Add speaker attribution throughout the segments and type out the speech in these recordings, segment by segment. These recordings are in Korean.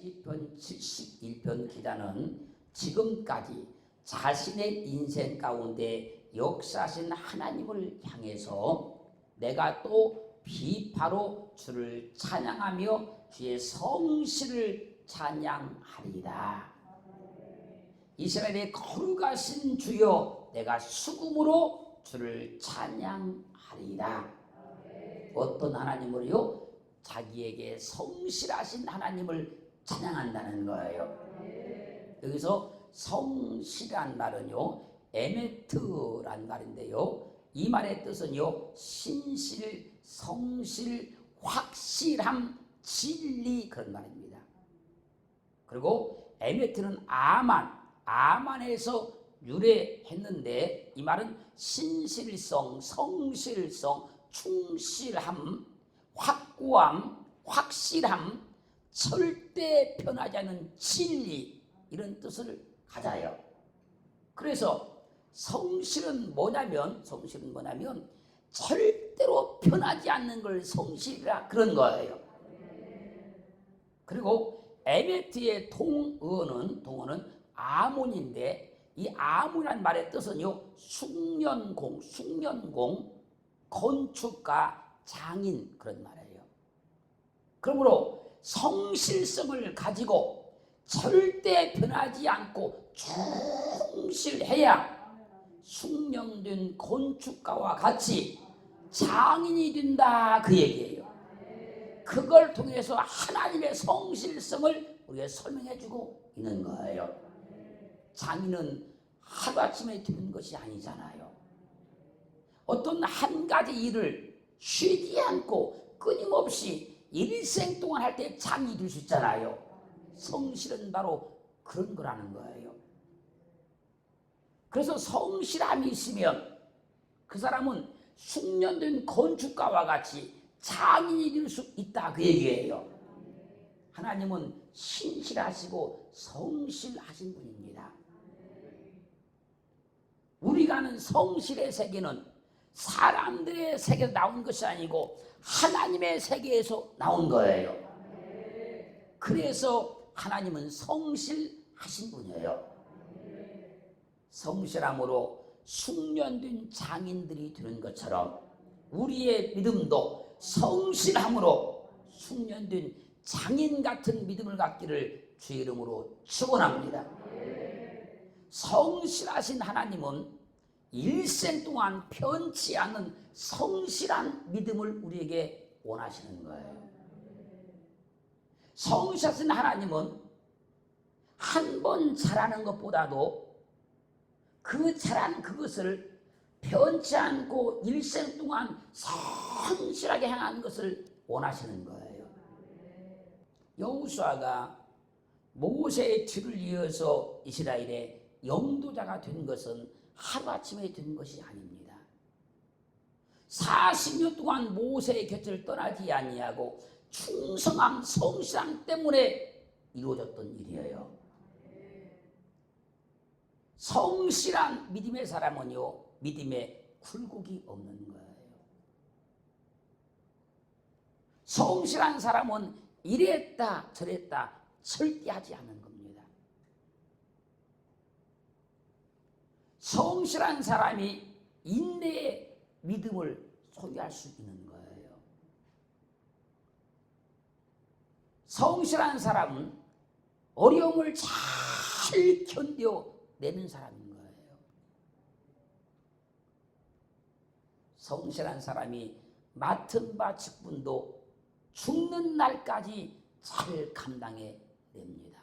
Speaker 1: 시편 71편 기자는 지금까지 자신의 인생 가운데 역사하신 하나님을 향해서 내가 또 비파로 주를 찬양하며 주의 성실을 찬양하리이다. 이스라엘의 거룩하신 주여 내가 수금으로 주를 찬양하리이다. 어떤 하나님을요? 자기에게 성실하신 하나님을 찬양한다는 거예요. 여기서 성실한 말은요 에메트란 말인데요, 이 말의 뜻은요 신실, 성실, 확실함, 진리, 그런 말입니다. 그리고 에메트는 아만에서 유래했는데 이 말은 신실성, 성실성, 충실함, 확고함, 확실함, 절대 변하지 않는 진리, 이런 뜻을 가져요. 그래서 성실은 뭐냐면 절대로 변하지 않는 걸 성실이라 그런 거예요. 그리고 에메트의 동어는 아몬인데 이 아몬이라는 말의 뜻은요 숙련공, 건축가, 장인, 그런 말이에요. 그러므로 성실성을 가지고 절대 변하지 않고 충실해야 숙련된 건축가와 같이 장인이 된다, 그 얘기예요. 그걸 통해서 하나님의 성실성을 우리가 설명해주고 있는 거예요. 장인은 하루아침에 되는 것이 아니잖아요. 어떤 한 가지 일을 쉬지 않고 끊임없이 일생 동안 할 때 장이 될 수 있잖아요. 성실은 바로 그런 거라는 거예요. 그래서 성실함이 있으면 그 사람은 숙련된 건축가와 같이 장인이 될 수 있다, 그 얘기예요. 하나님은 신실하시고 성실하신 분입니다. 우리가 아는 성실의 세계는 사람들의 세계에서 나온 것이 아니고 하나님의 세계에서 나온 거예요. 그래서 하나님은 성실하신 분이에요. 성실함으로 숙련된 장인들이 되는 것처럼 우리의 믿음도 성실함으로 숙련된 장인 같은 믿음을 갖기를 주의 이름으로 축원합니다. 성실하신 하나님은 일생 동안 변치 않는 성실한 믿음을 우리에게 원하시는 거예요. 성실하신 하나님은 한 번 잘하는 것보다도 그 잘한 그것을 변치 않고 일생 동안 성실하게 행하는 것을 원하시는 거예요. 여호수아가 모세의 뒤를 이어서 이스라엘의 영도자가 된 것은 하루아침에 된 것이 아닙니다. 40년 동안 모세의 곁을 떠나지 아니하고 충성함, 성실함 때문에 이루어졌던 일이에요. 성실한 믿음의 사람은요 믿음에 굴곡이 없는 거예요. 성실한 사람은 이랬다 저랬다 절대 하지 않는 겁니다. 성실한 사람이 인내의 믿음을 소유할 수 있는 거예요. 성실한 사람은 어려움을 잘 견뎌내는 사람인 거예요. 성실한 사람이 맡은 바 직분도 죽는 날까지 잘 감당해냅니다.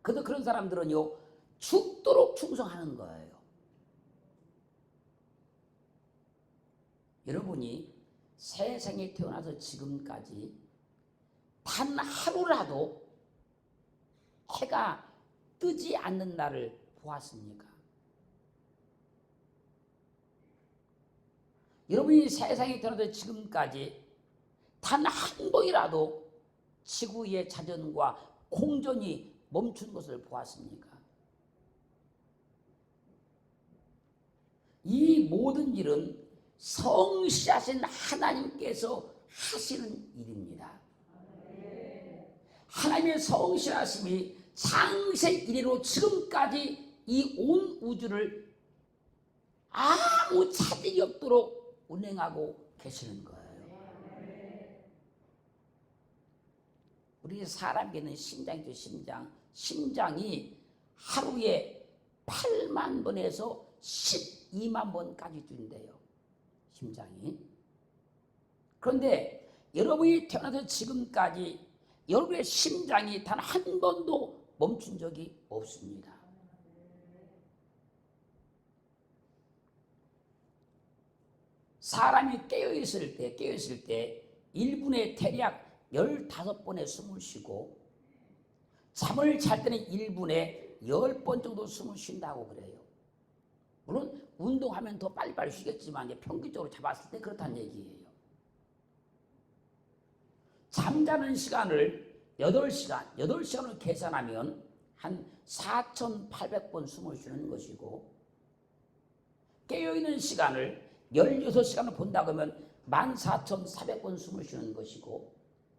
Speaker 1: 그래도 그런 사람들은요 죽도록 충성하는 거예요. 여러분이 세상에 태어나서 지금까지 단 하루라도 해가 뜨지 않는 날을 보았습니까? 여러분이 세상에 태어나서 지금까지 단 한 번이라도 지구의 자전과 공전이 멈춘 것을 보았습니까? 이 모든 일은 성실하신 하나님께서 하시는 일입니다. 하나님의 성실하심이 창세 이래로 지금까지 이 온 우주를 아무 차질이 없도록 운행하고 계시는 거예요. 우리 사람에게는 심장이죠. 심장이 하루에 8만 번에서 12만 번까지 뛴대요. 심장이. 그런데 여러분이 태어나서 지금까지 여러분의 심장이 단 한 번도 멈춘 적이 없습니다. 사람이 깨어있을 때 1분에 대략 15번의 숨을 쉬고 잠을 잘 때는 1분에 10번 정도 숨을 쉰다고 그래요. 물론 운동하면 더 빨리빨리 쉬겠지만 평균적으로 잡았을 때 그렇다는 얘기예요. 잠자는 시간을 8시간을 계산하면 한 4,800번 숨을 쉬는 것이고 깨어있는 시간을 16시간을 본다고 하면 14,400번 숨을 쉬는 것이고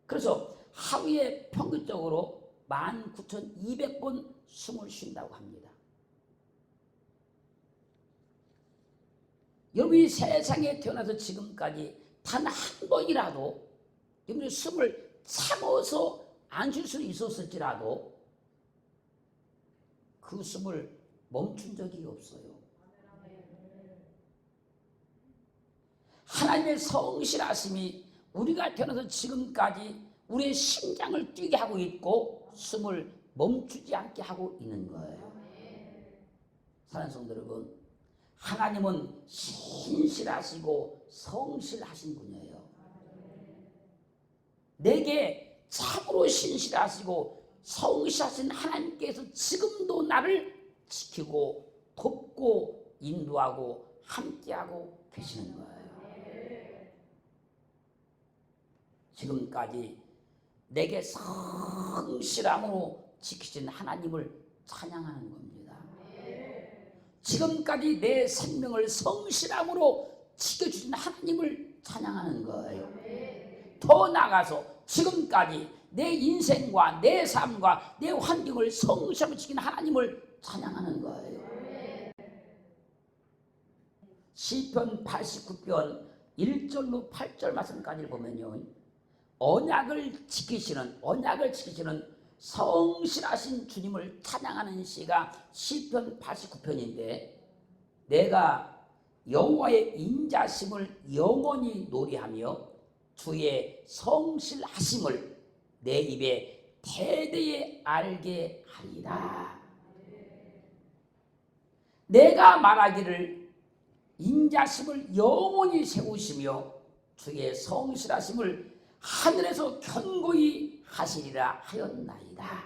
Speaker 1: 그래서 하루에 평균적으로 19,200번 숨을 쉰다고 합니다. 여러분이 세상에 태어나서 지금까지 단 한 번이라도 여러분이 숨을 참아서 안 쉴 수는 있었을지라도 그 숨을 멈춘 적이 없어요. 하나님의 성실하심이 우리가 태어나서 지금까지 우리의 심장을 뛰게 하고 있고 숨을 멈추지 않게 하고 있는 거예요. 사랑하는 성도 여러분, 하나님은 신실하시고 성실하신 분이에요. 내게 참으로 신실하시고 성실하신 하나님께서 지금도 나를 지키고 돕고 인도하고 함께하고 계시는 거예요. 지금까지 내게 성실함으로 지키신 하나님을 찬양하는 겁니다. 지금까지 내 생명을 성실함으로 지켜주신 하나님을 찬양하는 거예요. 더 나아가서 지금까지 내 인생과 내 삶과 내 환경을 성실함으로 지킨 하나님을 찬양하는 거예요. 시편 89편 1절로 8절 말씀까지 보면요, 언약을 지키시는 성실하신 주님을 찬양하는 시가 시편 89편인데 내가 여호와의 인자심을 영원히 노래하며 주의 성실하심을 내 입에 대대에 알게 하리라. 내가 말하기를 인자심을 영원히 세우시며 주의 성실하심을 하늘에서 견고히 하시리라 하였나이다.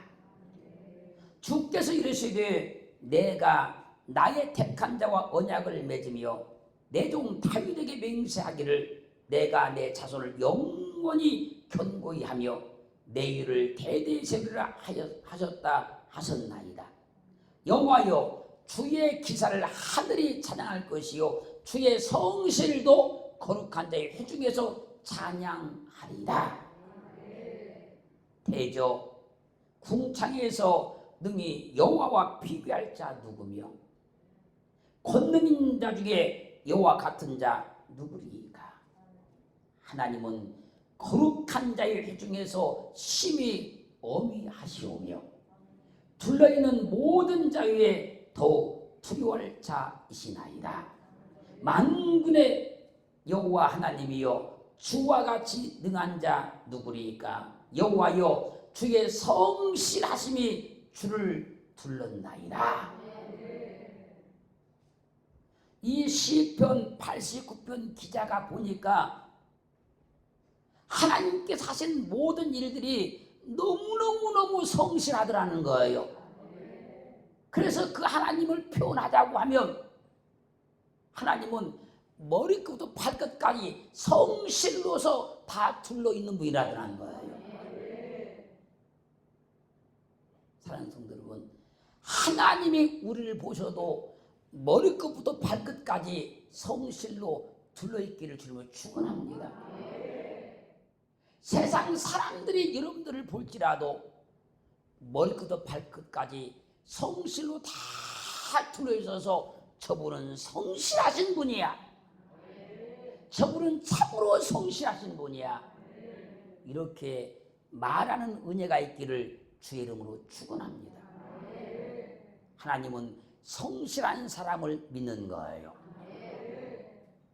Speaker 1: 주께서 이르시되 내가 나의 택한 자와 언약을 맺으며 내 종 다윗에게 맹세하기를 내가 내 자손을 영원히 견고히 하며 내 일을 대대히 세우리라 하셨다 하셨나이다. 여호와여, 주의 기사를 하늘이 찬양할 것이요 주의 성실도 거룩한 자의 회중에서 찬양하리라. 대저 궁창에서 능히 여호와와 비교할 자 누구며 권능인 자 중에 여호와 같은 자 누구리까? 하나님은 거룩한 자의 회중에서 심히 어미하시오며 둘러있는 모든 자 위에 더욱 두려워할 자이시나이다. 만군의 여호와 하나님이여, 주와 같이 능한 자 누구리까? 여호와여, 주의 성실하심이 주를 둘렀나이다. 이 시편 89편 기자가 보니까 하나님께서 하신 모든 일들이 너무너무 성실하더라는 거예요. 그래서 그 하나님을 표현하자고 하면 하나님은 머리끝부터 발끝까지 성실로서 다 둘러있는 분이라는 거예요. 사랑하는 성도 여러분, 하나님이 우리를 보셔도 머리끝부터 발끝까지 성실로 둘러있기를 주님을 축원합니다. 세상 사람들이 여러분들을 볼지라도 머리끝부터 발끝까지 성실로 다 둘러있어서 저분은 성실하신 분이야. 저분은 참으로 성실하신 분이야. 이렇게 말하는 은혜가 있기를 주의 이름으로 축원합니다. 하나님은 성실한 사람을 믿는 거예요.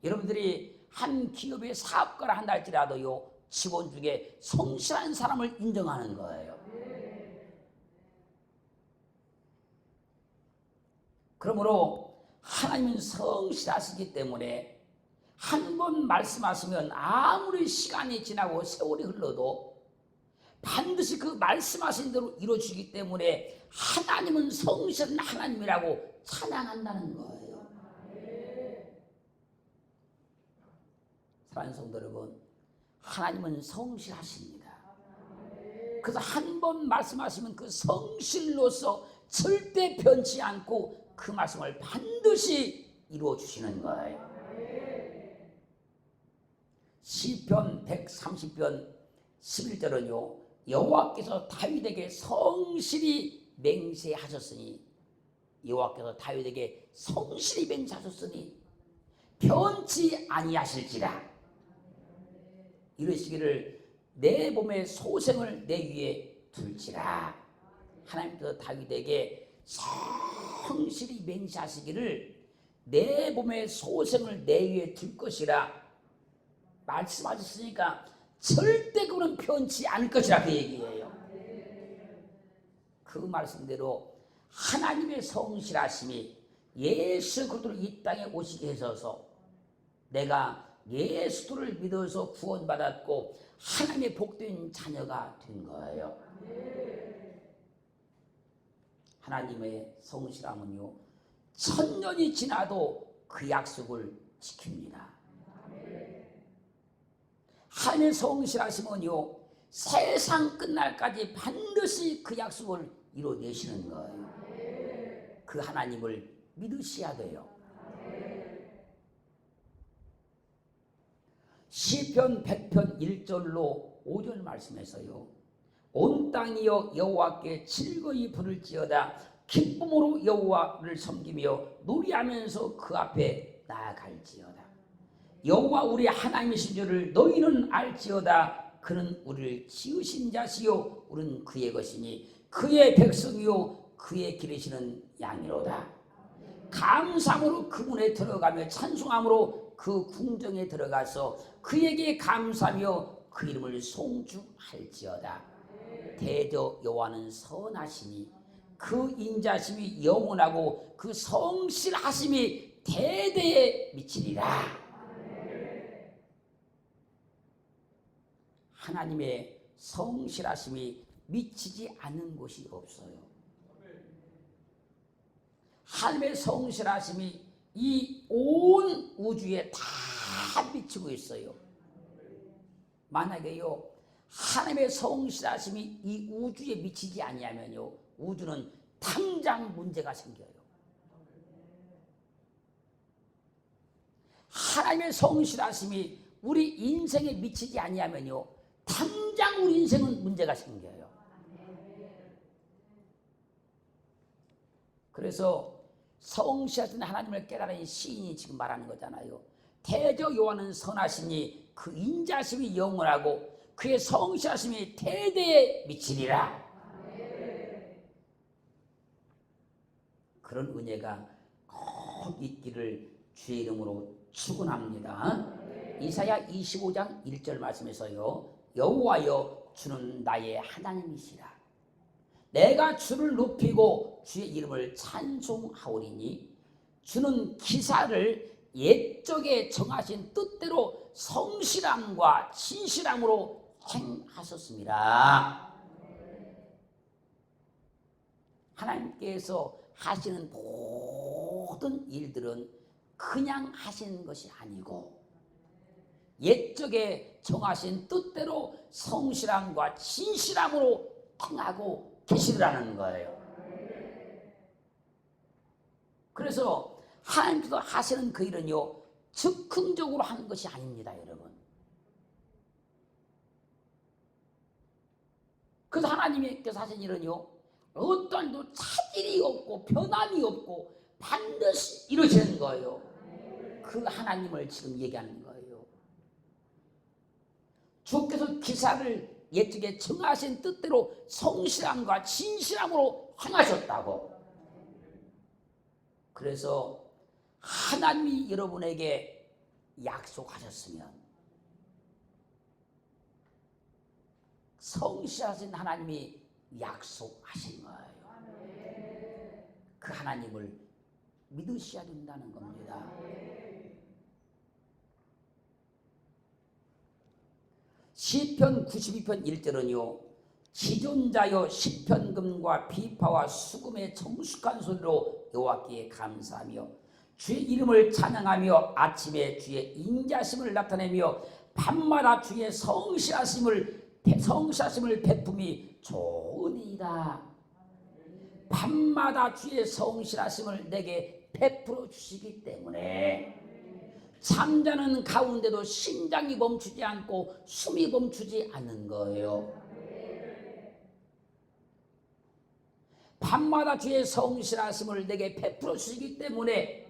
Speaker 1: 여러분들이 한 기업의 사업가를 한다 할지라도요, 직원 중에 성실한 사람을 인정하는 거예요. 그러므로 하나님은 성실하시기 때문에 한 번 말씀하시면 아무리 시간이 지나고 세월이 흘러도 반드시 그 말씀하신 대로 이루어지기 때문에 하나님은 성실한 하나님이라고 찬양한다는 거예요. 사랑하는 성도 여러분, 하나님은 성실하십니다. 그래서 한 번 말씀하시면 그 성실로서 절대 변치 않고 그 말씀을 반드시 이루어 주시는 거예요. 시편 130편 11절은요, 여호와께서 다윗에게 성실히 맹세하셨으니, 여호와께서 다윗에게 성실히 맹세하셨으니 변치 아니하실지라. 이러시기를 내 몸의 소생을 내 위에 둘지라. 하나님께서 다윗에게 성실히 맹세하시기를 내 몸의 소생을 내 위에 둘 것이라 말씀하셨으니까 절대 그는 변치 않을 것이라 그 얘기예요. 그 말씀대로 하나님의 성실하심이 예수 그리스도를 이 땅에 오시게 해서 내가 예수를 믿어서 구원받았고 하나님의 복된 자녀가 된 거예요. 하나님의 성실함은요, 천년이 지나도 그 약속을 지킵니다. 하나님의 성실하심은요, 세상 끝날까지 반드시 그 약속을 이루어내시는 거예요. 그 하나님을 믿으셔야 돼요. 시편 100편 1절로 5절 말씀에서요, 온 땅이여 여호와께 즐거이 부를지어다. 기쁨으로 여호와를 섬기며 노래하면서 그 앞에 나아갈지어다. 여호와 우리 하나님이신 줄을 너희는 알지어다. 그는 우리를 지으신 자시요 우리는 그의 것이니 그의 백성이요 그의 기르시는 양이로다. 감사함으로 그 문에 들어가며 찬송함으로 그 궁정에 들어가서 그에게 감사하며 그 이름을 송축할지어다. 대저 여호와는 선하시니 그 인자심이 영원하고 그 성실하심이 대대에 미치리라. 하나님의 성실하심이 미치지 않는 곳이 없어요. 하나님의 성실하심이 이 온 우주에 다 미치고 있어요. 만약에요, 하나님의 성실하심이 이 우주에 미치지 아니하면요, 우주는 당장 문제가 생겨요. 하나님의 성실하심이 우리 인생에 미치지 아니하면요, 당장 우리 인생은 문제가 생겨요. 그래서 성실하신 하나님을 깨달은 시인이 지금 말하는 거잖아요. 대저 여호와는 선하시니 그 인자심이 영원하고 그의 성실하심이 대대에 미치리라. 그런 은혜가 꼭 있기를 주의 이름으로 축원합니다. 이사야 25장 1절 말씀에서요, 여호와여 주는 나의 하나님이시라. 내가 주를 높이고 주의 이름을 찬송하오리니 주는 기사를 옛적에 정하신 뜻대로 성실함과 진실함으로 행하셨습니다. 하나님께서 하시는 모든 일들은 그냥 하시는 것이 아니고 옛적에 정하신 뜻대로 성실함과 진실함으로 행하고 계시라는 거예요. 그래서 하나님께서 하시는 그 일은요, 즉흥적으로 하는 것이 아닙니다, 여러분. 그래서 하나님께서 하신 일은요, 어떤 도 차질이 없고 변함이 없고 반드시 이루어지는 거예요. 그 하나님을 지금 얘기하는 거예요. 주께서 기사를 예측에 정하신 뜻대로 성실함과 진실함으로 행하셨다고. 그래서 하나님이 여러분에게 약속하셨으면 성실하신 하나님이 약속하신 거예요. 그 하나님을 믿으셔야 된다는 겁니다. 시편 92편 1절은요, 지존자여 시편금과 비파와 수금의 정숙한 소리로 여호와께 감사하며 주의 이름을 찬양하며 아침에 주의 인자심을 나타내며 밤마다 주의 성실하심을 베품이 좋으니이다. 밤마다 주의 성실하심을 내게 베풀어 주시기 때문에 잠자는 가운데도 심장이 멈추지 않고 숨이 멈추지 않는 거예요. 밤마다 주의 성실하심을 내게 베풀어 주시기 때문에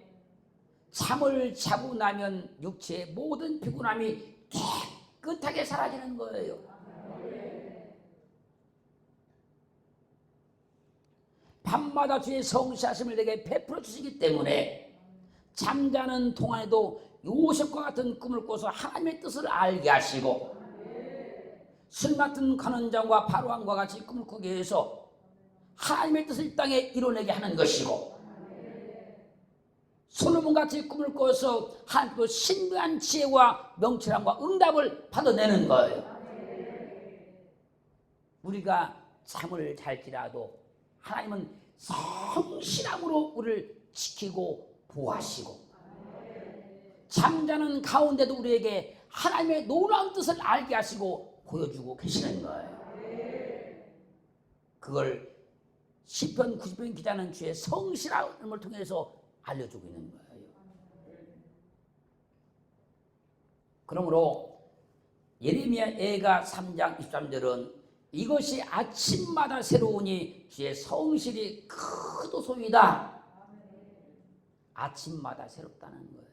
Speaker 1: 잠을 자고 나면 육체의 모든 피곤함이 깨끗하게 사라지는 거예요. 밤마다 주의 성실하심을 내게 베풀어 주시기 때문에 잠자는 동안에도 요셉과 같은 꿈을 꿔서 하나님의 뜻을 알게 하시고, 술 맡은 간원장과 바로왕과 같이 꿈을 꾸게 해서 하나님의 뜻을 이 땅에 이뤄내게 하는 것이고, 솔로몬같이 꿈을 꿔서 하나님께서 신비한 지혜와 명철함과 응답을 받아내는 거예요. 우리가 잠을 잘지라도 하나님은 성실함으로 우리를 지키고 보호하시고, 잠자는 가운데도 우리에게 하나님의 놀라운 뜻을 알게 하시고 보여주고 계시는 거예요. 그걸 시편 90편 기자는 주의 성실함을 통해서 알려주고 있는 거예요. 그러므로 예레미야가 3장 23절은 이것이 아침마다 새로우니 주의 성실이 크도소이다. 아침마다 새롭다는 거예요.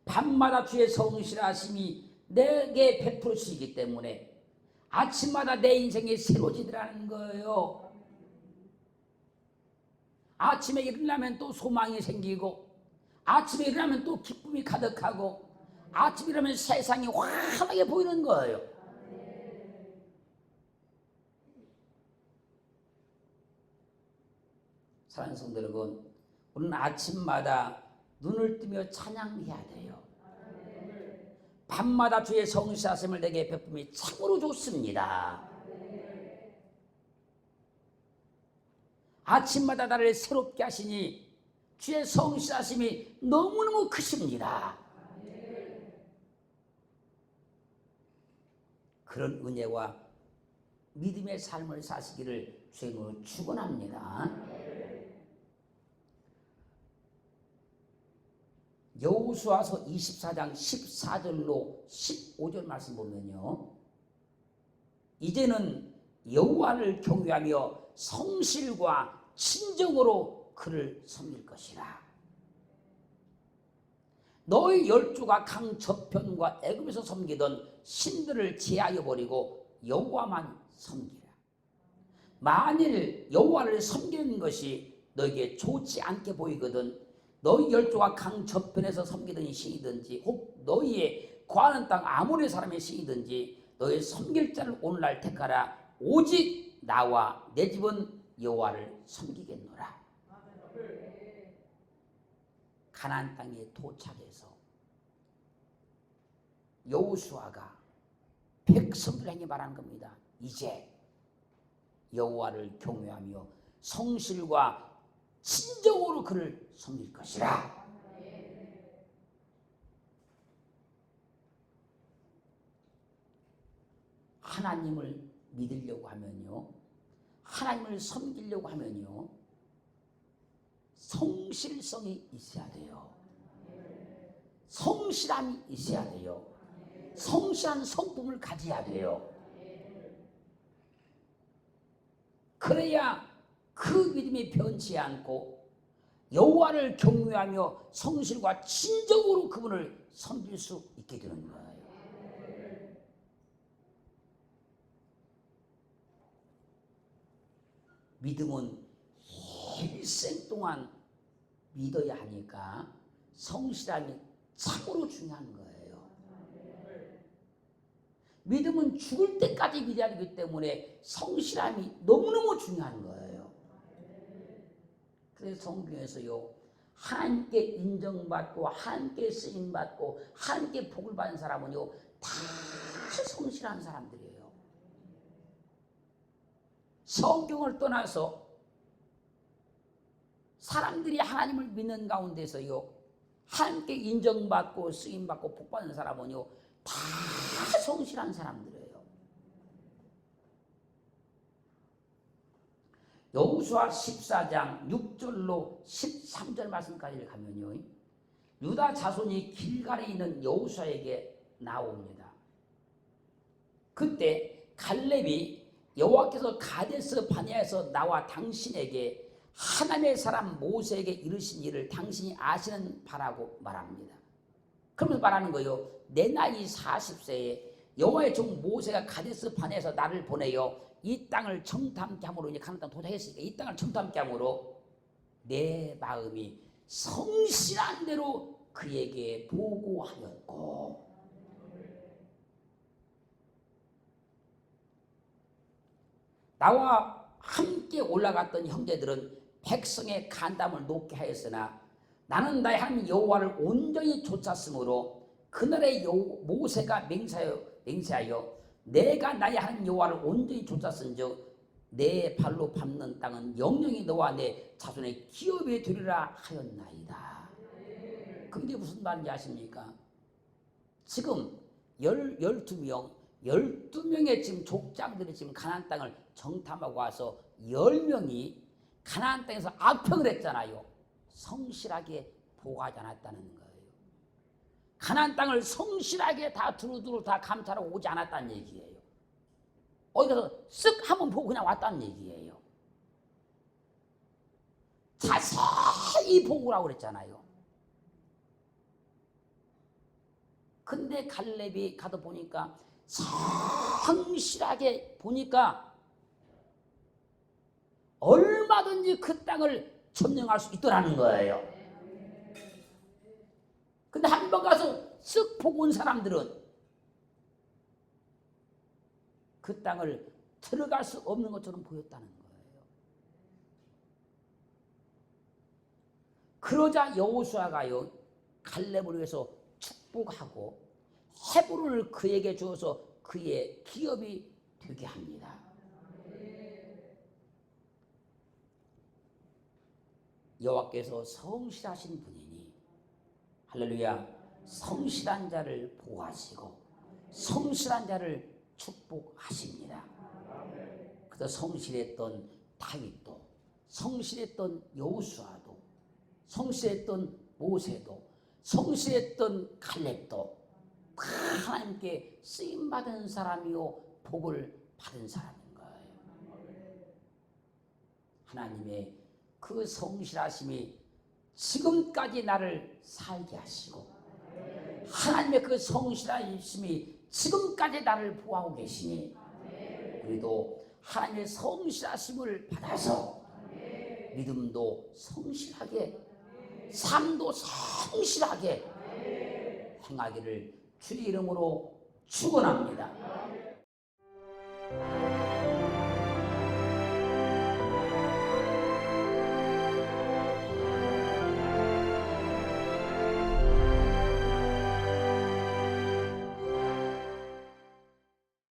Speaker 1: 밤마다 주의 성실하심이 내게 베풀어 주시기 때문에 아침마다 내 인생이 새로워지더라는 거예요. 아침에 일어나면 또 소망이 생기고, 아침에 일어나면 또 기쁨이 가득하고, 아침에 일어나면 세상이 환하게 보이는 거예요. 사랑하는 성도 여러분, 우리는 아침마다 눈을 뜨며 찬양해야 돼요. 밤마다 주의 성실하심을 내게 베품이 참으로 좋습니다. 아침마다 나를 새롭게 하시니 주의 성실하심이 너무너무 크십니다. 그런 은혜와 믿음의 삶을 사시기를 주님으로 축원합니다. 여호수아서 24장 14절로 15절 말씀 보면요, 이제는 여호와를 경외하며 성실과 진정으로 그를 섬길 것이라. 너희 열조가 강 저편과 애굽에서 섬기던 신들을 제하여 버리고 여호와만 섬기라. 만일 여호와를 섬기는 것이 너에게 좋지 않게 보이거든 너희 열조가 강 저편에서 섬기던 신이든지 혹 너희의 거하는 땅 아몬의 사람의 신이든지 너희 섬길 자를 오늘날 택하라. 오직 나와 내 집은 여호와를 섬기겠노라. 가나안 땅에 도착해서 여호수아가 백성들에게 말하는 겁니다. 이제 여호와를 경외하며 성실과 진정으로 그를 섬길 것이라. 하나님을 믿으려고 하면요, 하나님을 섬기려고 하면요, 성실성이 있어야 돼요. 성실함이 있어야 돼요. 성실한 성품을 가져야 돼요. 그래야 그 믿음이 변치 않고 여호와를 경외하며 성실과 진정으로 그분을 섬길 수 있게 되는 거예요. 믿음은 일생 동안 믿어야 하니까 성실함이 참으로 중요한 거예요. 믿음은 죽을 때까지 믿어야 하기 때문에 성실함이 너무너무 중요한 거예요. 그래서 성경에서요, 하나님께 인정받고 하나님께 쓰임받고 하나님께 복을 받은 사람은요 다 성실한 사람들이에요. 성경을 떠나서 사람들이 하나님을 믿는 가운데서요 하나님께 인정받고 쓰임받고 복받는 사람은요 다 성실한 사람들이에요. 여호수아 14장 6절로 13절 말씀까지 가면요 유다 자손이 길갈에 있는 여호수아에게 나옵니다. 그때 갈렙이 여호와께서 가데스 바네아에서 나와 당신에게 하나님의 사람 모세에게 이르신 일을 당신이 아시는 바라고 말합니다. 그러면서 말하는 거예요. 내 나이 40세에 여호와의 종 모세가 가데스 바네아에서 나를 보내요 이 땅을 청탐케 함으로, 이제 가나안 땅 도착했으니까 이 땅을 청탐케 함으로 내 마음이 성실한 대로 그에게 보고하였고, 나와 함께 올라갔던 형제들은 백성의 간담을 높게 하였으나 나는 나의 하나님 여호와를 온전히 쫓았으므로 그날의 모세가 맹세하여 내가 나의 하나님 여호와를 온전히 쫓았은즉 내 발로 밟는 땅은 영영이 너와 내 자손의 기업이 되리라 하였나이다. 그게 무슨 말인지 아십니까? 지금 12명의 지금 족장들이 지금 가나안 땅을 정탐하고 와서 10명이 가나안 땅에서 악평을 했잖아요. 성실하게 보고하지 않았다는 거예요. 가나안 땅을 성실하게 다 두루두루 다 감찰하고 오지 않았다는 얘기예요. 어디 가서 쓱 한번 보고 그냥 왔다는 얘기예요. 자세히 보고 오라고 그랬잖아요. 근데 갈렙이 가서 보니까 성실하게 보니까 얼마든지 그 땅을 점령할 수 있더라는 거예요. 근데 한 번 가서 쓱 보고 온 사람들은 그 땅을 들어갈 수 없는 것처럼 보였다는 거예요. 그러자 여호수아가요 갈렙을 위해서 축복하고 헤브론을 그에게 주어서 그의 기업이 되게 합니다. 여호와께서 성실하신 분이니 할렐루야, 성실한 자를 보호하시고 성실한 자를 축복하십니다. 그래서 성실했던 다윗도, 성실했던 여호수아도, 성실했던 모세도, 성실했던 갈렙도 다 하나님께 쓰임받은 사람이요 복을 받은 사람인 거예요. 하나님의 그 성실하심이 지금까지 나를 살게 하시고 하나님의 그 성실하심이 지금까지 나를 보호하고 계시니 우리도 하나님의 성실하심을 받아서 믿음도 성실하게, 삶도 성실하게 행하기를 주의 이름으로 축원합니다.